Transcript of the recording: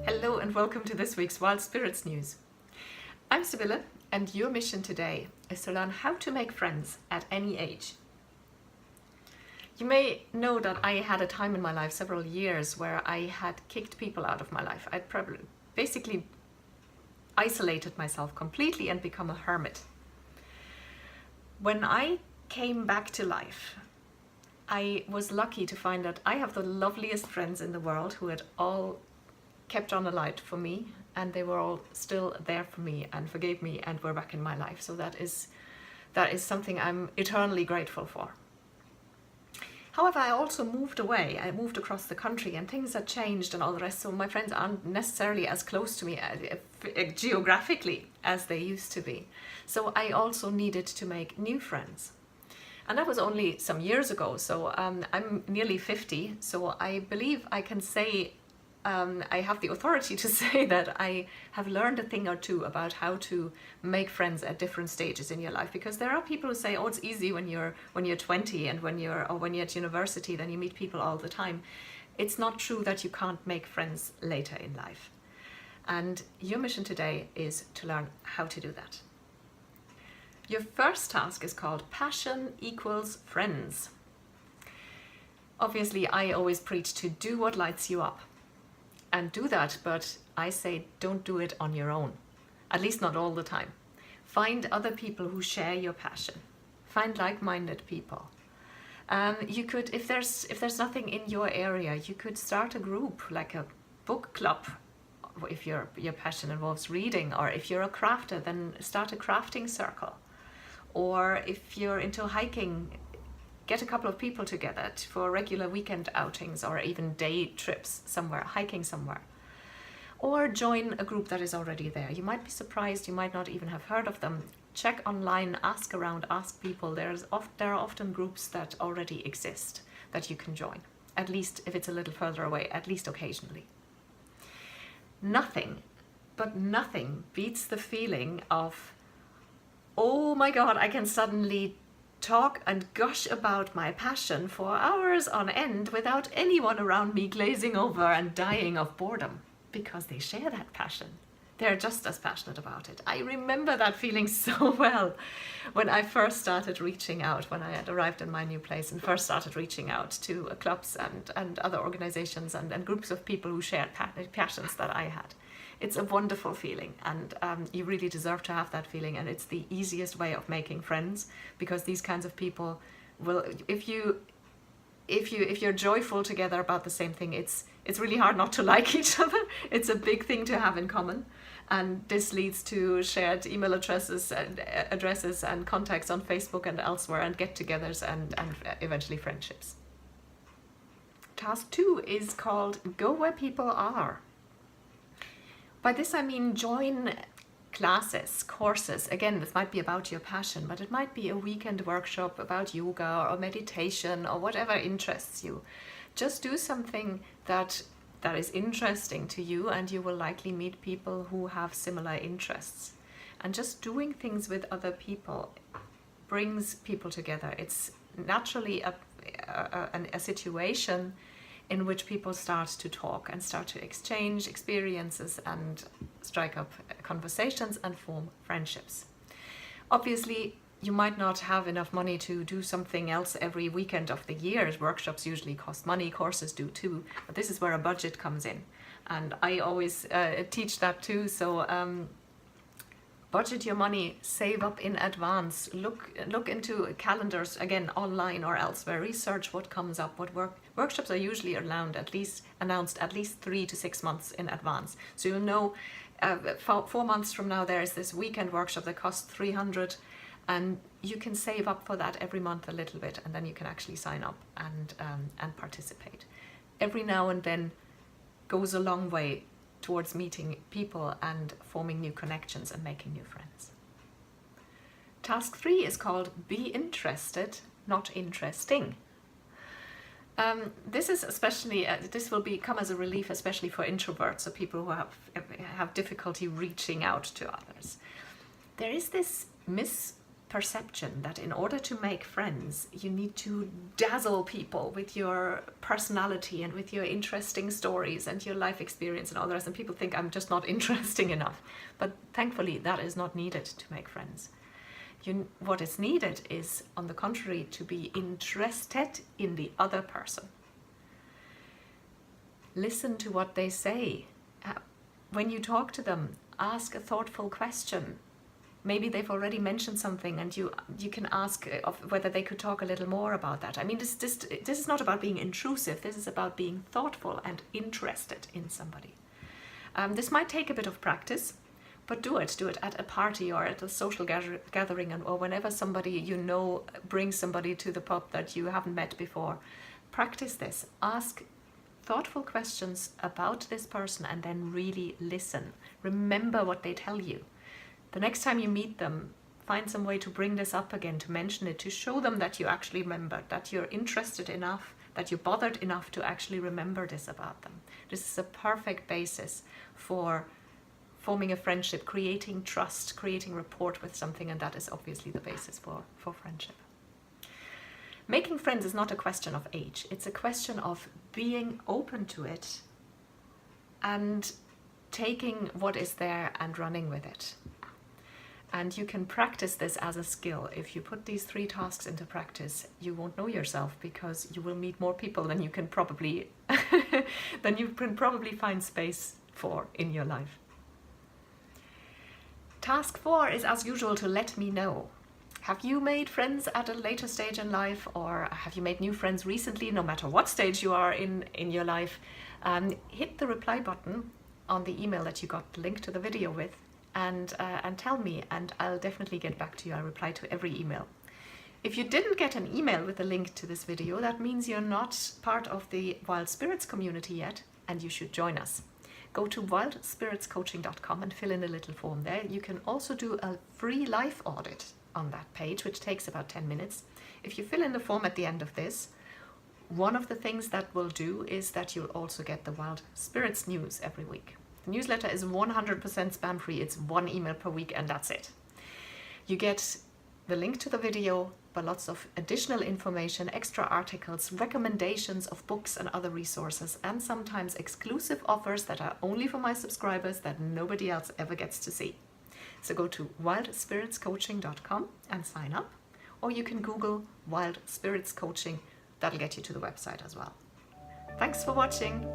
Hello and welcome to this week's Wild Spirits News. I'm Sibylle and your mission today is to learn how to make friends at any age. You may know that I had a time in my life, several years, where I had kicked people out of my life. I'd probably basically isolated myself completely and become a hermit. When I came back to life, I was lucky to find that I have the loveliest friends in the world who had all kept on a light for me, and they were all still there for me and forgave me and were back in my life. So that is something I'm eternally grateful for. However, I also moved away. I moved across the country and things had changed and all the rest, so my friends aren't necessarily as close to me geographically as they used to be. So I also needed to make new friends. And that was only some years ago, so I'm nearly 50, so I believe I can say I have the authority to say that I have learned a thing or two about how to make friends at different stages in your life, because there are people who say, oh, it's easy when you're 20 and when you're at university, then you meet people all the time. It's not true that you can't make friends later in life. And your mission today is to learn how to do that. Your first task is called Passion Equals Friends. Obviously, I always preach to do what lights you up. And do that, but I say don't do it on your own, at least not all the time. Find other people who share your passion. Find like-minded people. You could, if there's nothing in your area, you could start a group, like a book club, if your passion involves reading, or if you're a crafter, then start a crafting circle. Or if you're into hiking, get a couple of people together for regular weekend outings or even day trips somewhere, hiking somewhere. Or join a group that is already there. You might be surprised, you might not even have heard of them. Check online, ask around, ask people. There are often groups that already exist that you can join, at least if it's a little further away, at least occasionally. Nothing, but nothing beats the feeling of, oh my God, I can suddenly talk and gush about my passion for hours on end without anyone around me glazing over and dying of boredom, because they share that passion. They're just as passionate about it. I remember that feeling so well when I first started reaching out, when I had arrived in my new place and first started reaching out to clubs and other organizations and groups of people who shared passions that I had. It's a wonderful feeling, and you really deserve to have that feeling, and it's the easiest way of making friends, because these kinds of people will, if you're joyful together about the same thing, it's really hard not to like each other. It's a big thing to have in common, and this leads to shared email addresses and contacts on Facebook and elsewhere, and get-togethers and eventually friendships. Task 2 is called Go Where People Are. By this I mean join classes, courses. Again, this might be about your passion, but it might be a weekend workshop about yoga or meditation or whatever interests you. Just do something that is interesting to you, and you will likely meet people who have similar interests. And just doing things with other people brings people together. It's naturally a situation in which people start to talk and start to exchange experiences and strike up conversations and form friendships. Obviously, you might not have enough money to do something else every weekend of the year. Workshops usually cost money, courses do too, but this is where a budget comes in. And I always teach that too, so budget your money, save up in advance, look into calendars, again, online or elsewhere, research what comes up, what workshops are usually announced at least 3 to 6 months in advance. So you'll know 4 months from now there is this weekend workshop that costs 300, and you can save up for that every month a little bit, and then you can actually sign up and participate. Every now and then goes a long way towards meeting people and forming new connections and making new friends. Task 3 is called Be Interested, Not Interesting. This is especially, this will come as a relief, especially for introverts, or people who have difficulty reaching out to others. There is this perception that in order to make friends, you need to dazzle people with your personality and with your interesting stories and your life experience and all the rest. And people think I'm just not interesting enough. But thankfully, that is not needed to make friends. What is needed is, on the contrary, to be interested in the other person. Listen to what they say. When you talk to them, ask a thoughtful question. Maybe they've already mentioned something and you can ask of whether they could talk a little more about that. I mean, this is not about being intrusive. This is about being thoughtful and interested in somebody. This might take a bit of practice, but do it at a party or at a social gathering, or whenever somebody you know brings somebody to the pub that you haven't met before. Practice this. Ask thoughtful questions about this person and then really listen. Remember what they tell you. The next time you meet them, find some way to bring this up again, to mention it, to show them that you actually remembered, that you're interested enough, that you're bothered enough to actually remember this about them. This is a perfect basis for forming a friendship, creating trust, creating rapport with something, and that is obviously the basis for friendship. Making friends is not a question of age. It's a question of being open to it and taking what is there and running with it. And you can practice this as a skill. If you put these 3 tasks into practice, you won't know yourself, because you will meet more people than you can probably find space for in your life. Task 4 is, as usual, to let me know. Have you made friends at a later stage in life, or have you made new friends recently? No matter what stage you are in your life, hit the reply button on the email that you got the link to the video with, and tell me, and I'll definitely get back to you. I'll reply to every email. If you didn't get an email with a link to this video, that means you're not part of the Wild Spirits community yet, and you should join us. Go to wildspiritscoaching.com and fill in a little form there. You can also do a free life audit on that page, which takes about 10 minutes. If you fill in the form at the end of this, one of the things that will do is that you'll also get the Wild Spirits news every week. The newsletter is 100% spam free. It's 1 email per week, and that's it. You get the link to the video, but lots of additional information, extra articles, recommendations of books and other resources, and sometimes exclusive offers that are only for my subscribers that nobody else ever gets to see. So go to wildspiritscoaching.com and sign up, or you can Google Wild Spirits Coaching. That'll get you to the website as well. Thanks for watching.